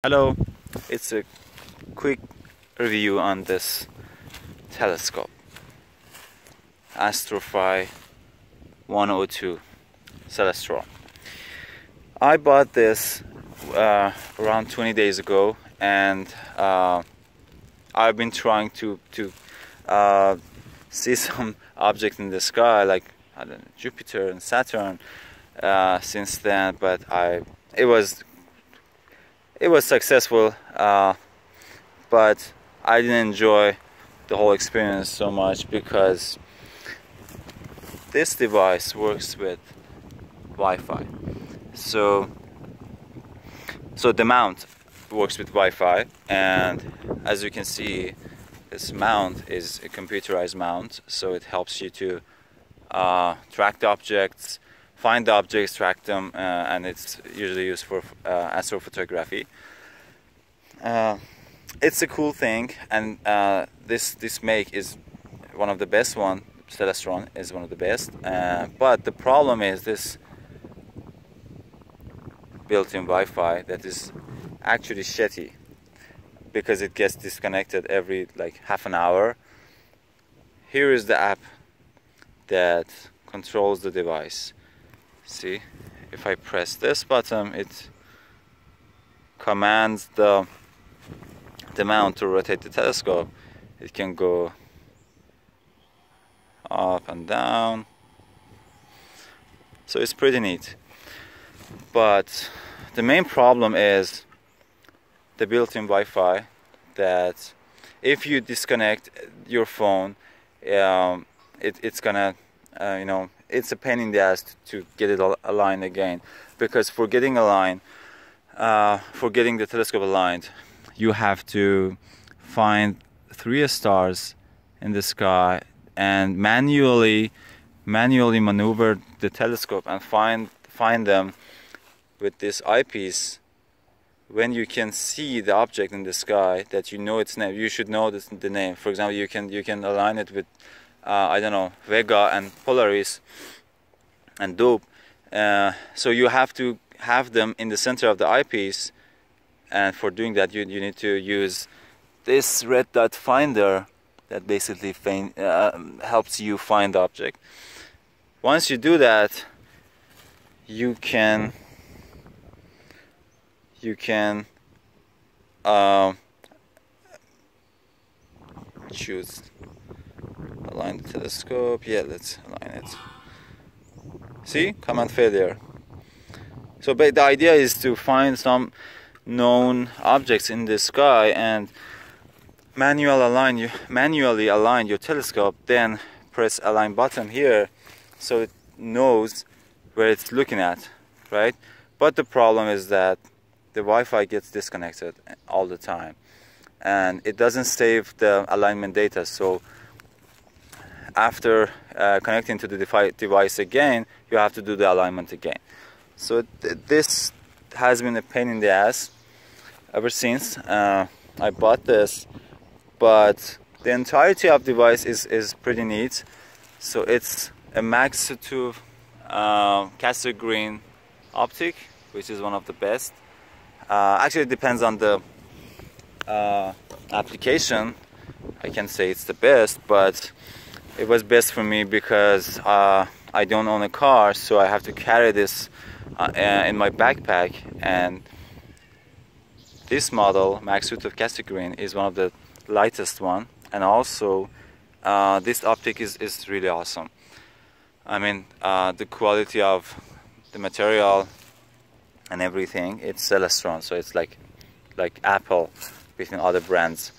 Hello, it's a quick review on this telescope, AstroFi 102 Celestron. I bought this around 20 days ago, and I've been trying to see some objects in the sky, like I don't know, Jupiter and Saturn, since then. But it was successful, but I didn't enjoy the whole experience so much because this device works with Wi-Fi. So the mount works with Wi-Fi, and as you can see, this mount is a computerized mount, so it helps you to track the objects, find the objects, track them, and it's usually used for astrophotography. It's a cool thing, and this make is one of the best one. Celestron is one of the best, but the problem is this built-in Wi-Fi that is actually shitty because it gets disconnected every like half an hour. Here is the app that controls the device. See, if I press this button, it commands the mount to rotate the telescope. It can go up and down, so it's pretty neat. But the main problem is the built-in Wi-Fi, that if you disconnect your phone, it's gonna it's a pain in the ass to get it aligned again, because for getting the telescope aligned, you have to find 3 stars in the sky and manually maneuver the telescope and find them with this eyepiece. When you can see the object in the sky that you know its name, you should know the name. For example, you can align it with I don't know, Vega and Polaris and Dope. So you have to have them in the center of the eyepiece, and for doing that you need to use this red dot finder that basically helps you find the object. Once you do that, you can choose align the telescope. Yeah, let's align it. See, command failure. So the idea is to find some known objects in the sky and manually align your telescope, then press align button here so it knows where it's looking at, right? But the problem is that the Wi-Fi gets disconnected all the time, and it doesn't save the alignment data. So after connecting to the device again, you have to do the alignment again. So this has been a pain in the ass ever since I bought this. But the entirety of the device is pretty neat. So it's a Maksutov-Cassegrain optic, which is one of the best. Actually, it depends on the application. I can say it's the best, but it was best for me because I don't own a car, so I have to carry this in my backpack. And this model, Maksutov-Cassegrain, is one of the lightest one, and also this optic is really awesome. I mean, the quality of the material and everything, it's Celestron, so it's like Apple between other brands.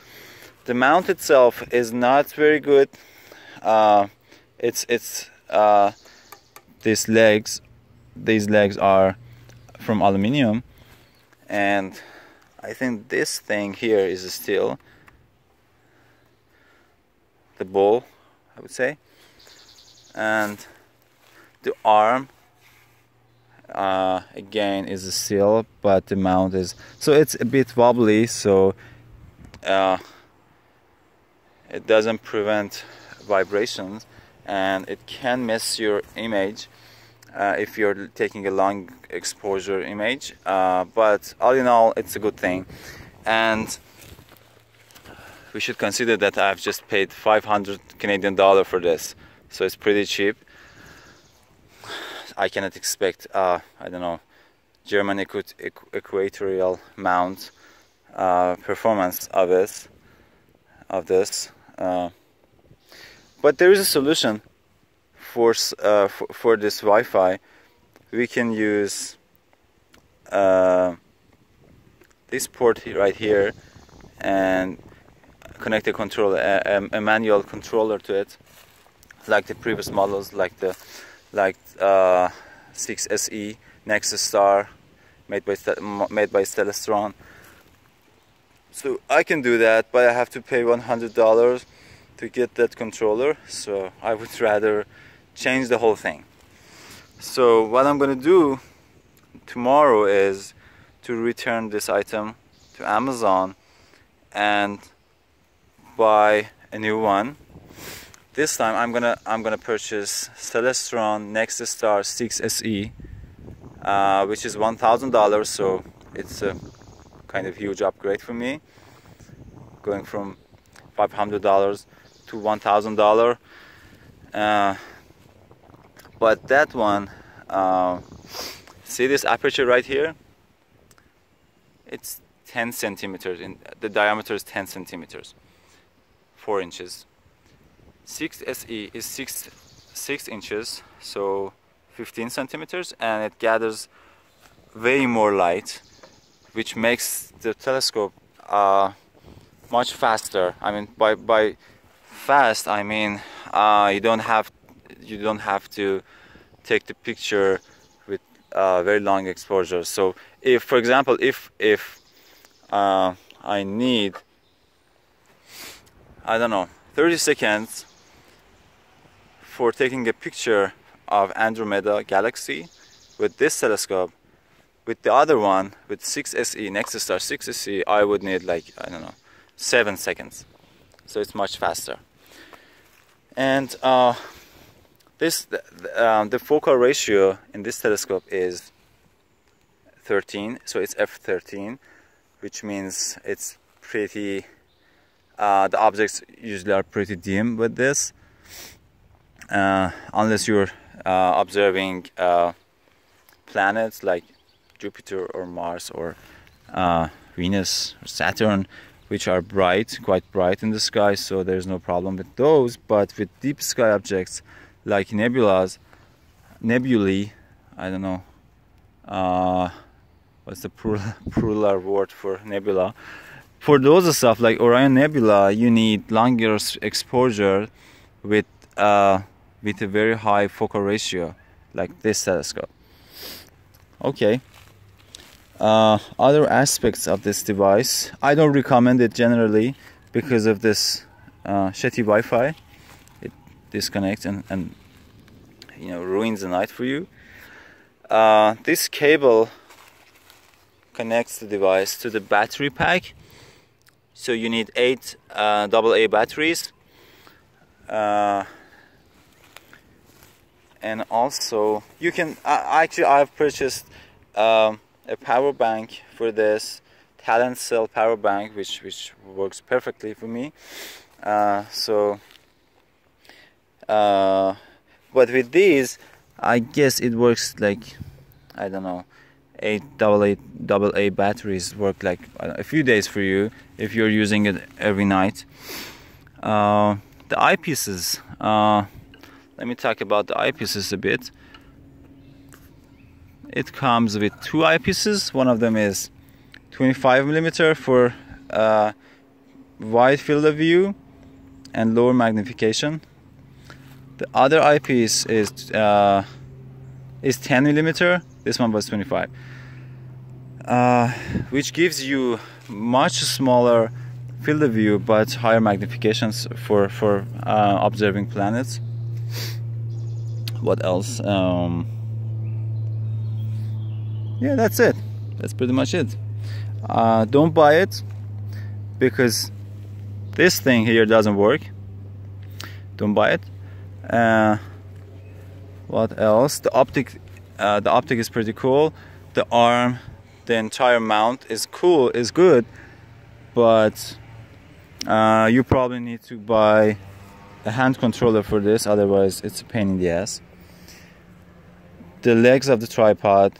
The mount itself is not very good. These legs are from aluminum, and I think this thing here is steel. The ball, I would say, and the arm again is a steel, but the mount is, so it's a bit wobbly, so it doesn't prevent vibrations, and it can miss your image. if you're taking a long exposure image, but all in all it's a good thing. And we should consider that I've just paid 500 Canadian dollar for this, so it's pretty cheap. I cannot expect I don't know, German equatorial mount performance of this, but there is a solution for this Wi-Fi. We can use this port right here and connect a controller, a manual controller to it, like the previous models, like 6SE, Nexus Star, made by Celestron. So I can do that, but I have to pay $100 to get that controller. So I would rather change the whole thing. So what I'm gonna do tomorrow is to return this item to Amazon and buy a new one. This time I'm gonna purchase Celestron Nexus Star 6SE, which is $1,000. So it's a kind of huge upgrade for me, going from $500 to $1,000. But that one, see this aperture right here? It's 10 centimeters. The diameter is 10 centimeters, 4 inches. 6SE is 6 inches, so 15 centimeters, and it gathers way more light, which makes the telescope much faster. I mean, by fast, I mean you don't have to take the picture with very long exposure. So if, for example, if I need, I don't know, 30 seconds for taking a picture of Andromeda galaxy with this telescope, with the other one, with 6SE, Nexus Star 6SE, I would need like, I don't know, 7 seconds. So it's much faster. And the focal ratio in this telescope is 13, so it's f13, which means it's pretty, the objects usually are pretty dim with this, unless you're observing planets like Jupiter or Mars or Venus or Saturn, which are quite bright in the sky, so there's no problem with those. But with deep sky objects like nebulae, I don't know, what's the plural word for nebula? For those stuff like Orion Nebula, you need longer exposure with a very high focal ratio, like this telescope. Okay. Other aspects of this device, I don't recommend it generally because of this shitty Wi-Fi. It disconnects and you know, ruins the night for you. This cable connects the device to the battery pack, so you need 8 AA batteries, and also you can actually I've purchased a power bank for this, Talent Cell power bank, which works perfectly for me. But with these, I guess it works like, I don't know, 8 AA batteries work like a few days for you if you're using it every night. The eyepieces, let me talk about the eyepieces a bit. It comes with 2 eyepieces. One of them is 25mm for wide field of view and lower magnification. The other eyepiece is 10mm. This one was 25, which gives you much smaller field of view but higher magnifications for observing planets. What else? Yeah, that's it. That's pretty much it. Don't buy it because this thing here doesn't work. Don't buy it. What else? The optic is pretty cool. The arm, the entire mount is cool, is good, but you probably need to buy a hand controller for this, otherwise it's a pain in the ass. The legs of the tripod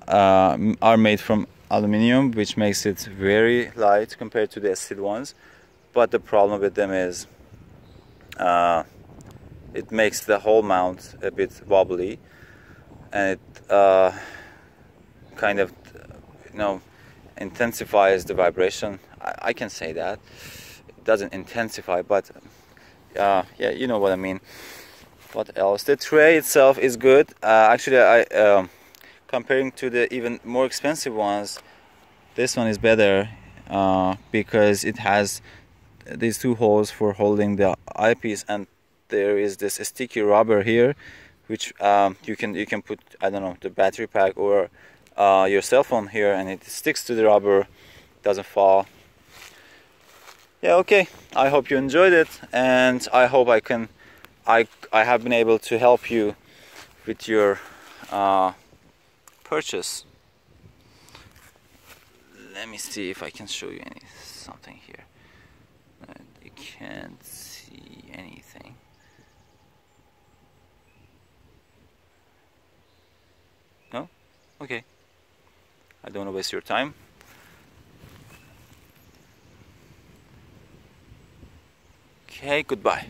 are made from aluminum, which makes it very light compared to the steel ones, but the problem with them is it makes the whole mount a bit wobbly, and it kind of, you know, intensifies the vibration. I can say that it doesn't intensify, but yeah, you know what I mean. What else? The tray itself is good. Actually, I comparing to the even more expensive ones, this one is better because it has these two holes for holding the eyepiece, and there is this sticky rubber here, which you can put, I don't know, the battery pack or your cell phone here, and it sticks to the rubber, doesn't fall. Yeah, okay. I hope you enjoyed it, and I hope I have been able to help you with your purchase. Let me see if I can show you something here. You can't see anything. No? Okay. I don't want to waste your time. Okay, goodbye.